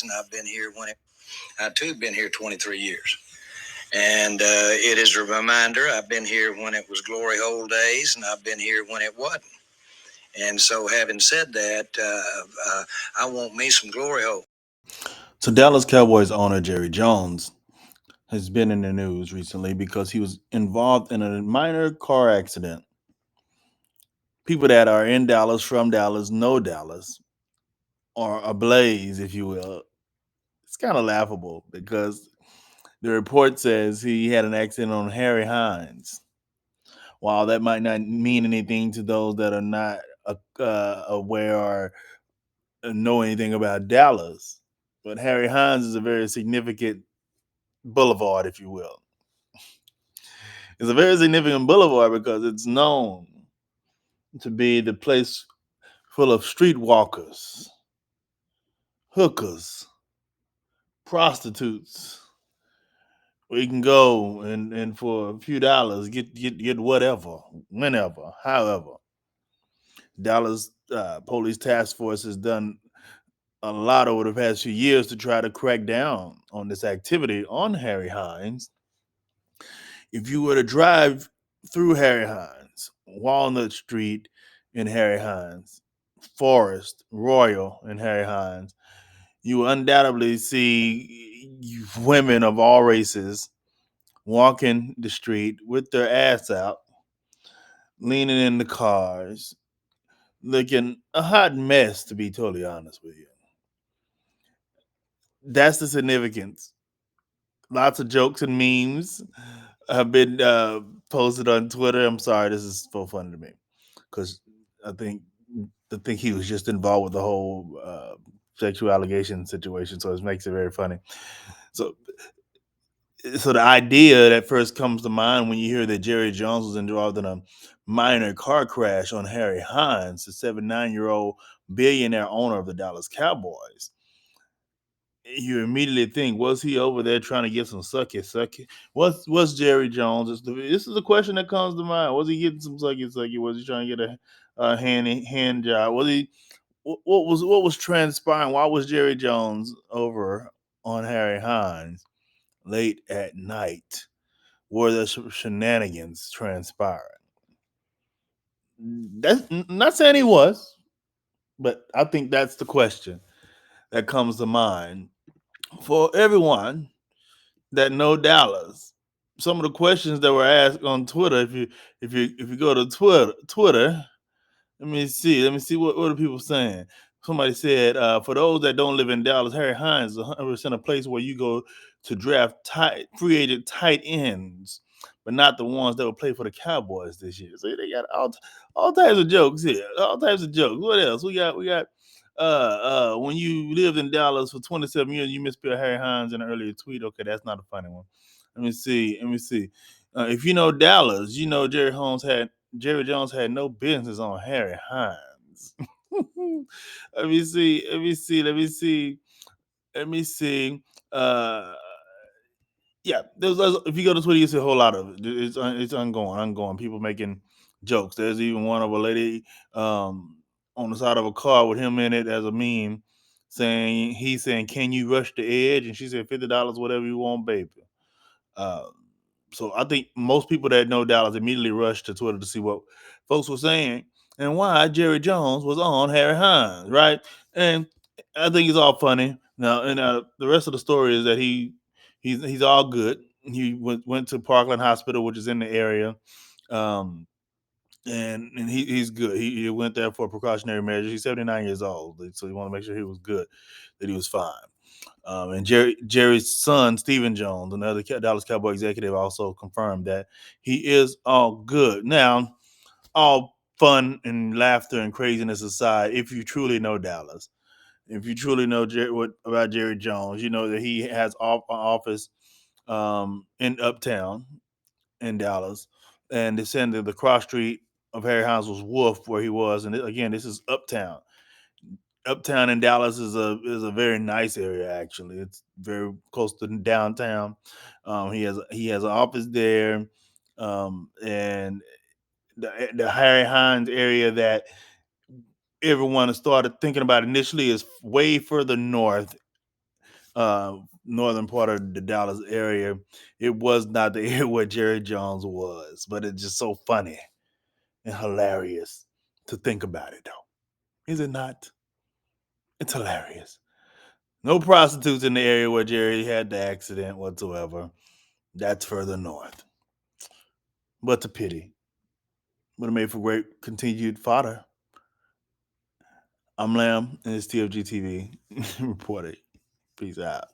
and I've been here I too been here 23 years. And it is a reminder I've been here when it was glory hole days, and I've been here when it wasn't. And so, having said that, I want me some glory hole. So Dallas Cowboys owner Jerry Jones has been in the news recently because he was involved in a minor car accident. People that are in Dallas, from Dallas, know Dallas, or ablaze, if you will. It's kind of laughable because the report says he had an accident on Harry Hines. While that might not mean anything to those that are not aware or know anything about Dallas, but Harry Hines is a very significant boulevard, if you will. It's a very significant boulevard because it's known to be the place full of streetwalkers, hookers, prostitutes, where you can go and for a few dollars get whatever, whenever, however. Dallas Police Task Force has done a lot over the past few years to try to crack down on this activity on Harry Hines. If you were to drive through Harry Hines, Walnut Street in Harry Hines, Forest, Royal in Harry Hines, you will undoubtedly see women of all races walking the street with their ass out, leaning in the cars, looking a hot mess, to be totally honest with you. That's the significance. Lots of jokes and memes have been posted on Twitter. I'm sorry, this is so funny to me because I think he was just involved with the whole sexual allegation situation, so it makes it very funny. So, the idea that first comes to mind when you hear that Jerry Jones was involved in a minor car crash on Harry Hines, the 79-year-old billionaire owner of the Dallas Cowboys, you immediately think, was he over there trying to get some sucky? What's Jerry Jones? This is a question that comes to mind. Was he getting some sucky? Was he trying to get a hand job? Was he? What was transpiring? Why was Jerry Jones over on Harry Hines late at night? Were the shenanigans transpiring? That's not saying he was, but I think that's the question that comes to mind for everyone that know Dallas. Some of the questions that were asked on Twitter, if you go to Twitter, let me see what are people saying. Somebody said, for those that don't live in Dallas, Harry Hines is 100% a place where you go to draft free agent tight ends, but not the ones that will play for the Cowboys this year. So they got all types of jokes here, all types of jokes. What else? We got when you lived in Dallas for 27 years, you misspelled Harry Hines in an earlier tweet. Okay, that's not a funny one. Let me see. If you know Dallas, you know Jerry Jones had no business on Harry Hines. Let me see. Uh, yeah, if you go to Twitter, you see a whole lot of it. It's ongoing. People making jokes. There's even one of a lady on the side of a car with him in it as a meme, saying, "Can you rush the edge?" And she said, $50, whatever you want, baby. Uh, so I think most people that know Dallas immediately rushed to Twitter to see what folks were saying and why Jerry Jones was on Harry Hines, right? And I think it's all funny. Now, and the rest of the story is that he's all good. He went to Parkland Hospital, which is in the area, um, and he's good. He went there for precautionary measures. He's 79 years old, so you want to make sure he was good, that he was fine. And Jerry's son, Stephen Jones, another Dallas Cowboy executive, also confirmed that he is all good. Now, all fun and laughter and craziness aside, if you truly know Dallas, if you truly know about Jerry Jones, you know that he has an office in Uptown in Dallas, and they said that the cross street of Harry Hines was Wolf, where he was, and again, this is Uptown. Uptown in Dallas is a very nice area. Actually, it's very close to downtown. He has an office there, and the Harry Hines area that everyone has started thinking about initially is way further north. northern part of the Dallas area, it was not the area where Jerry Jones was. But it's just so funny and hilarious to think about it, though. Is it not? It's hilarious. No prostitutes in the area where Jerry had the accident whatsoever. That's further north. But it's a pity. Would have made for great continued fodder. I'm Lamb, and it's TFG TV reporting. Peace out.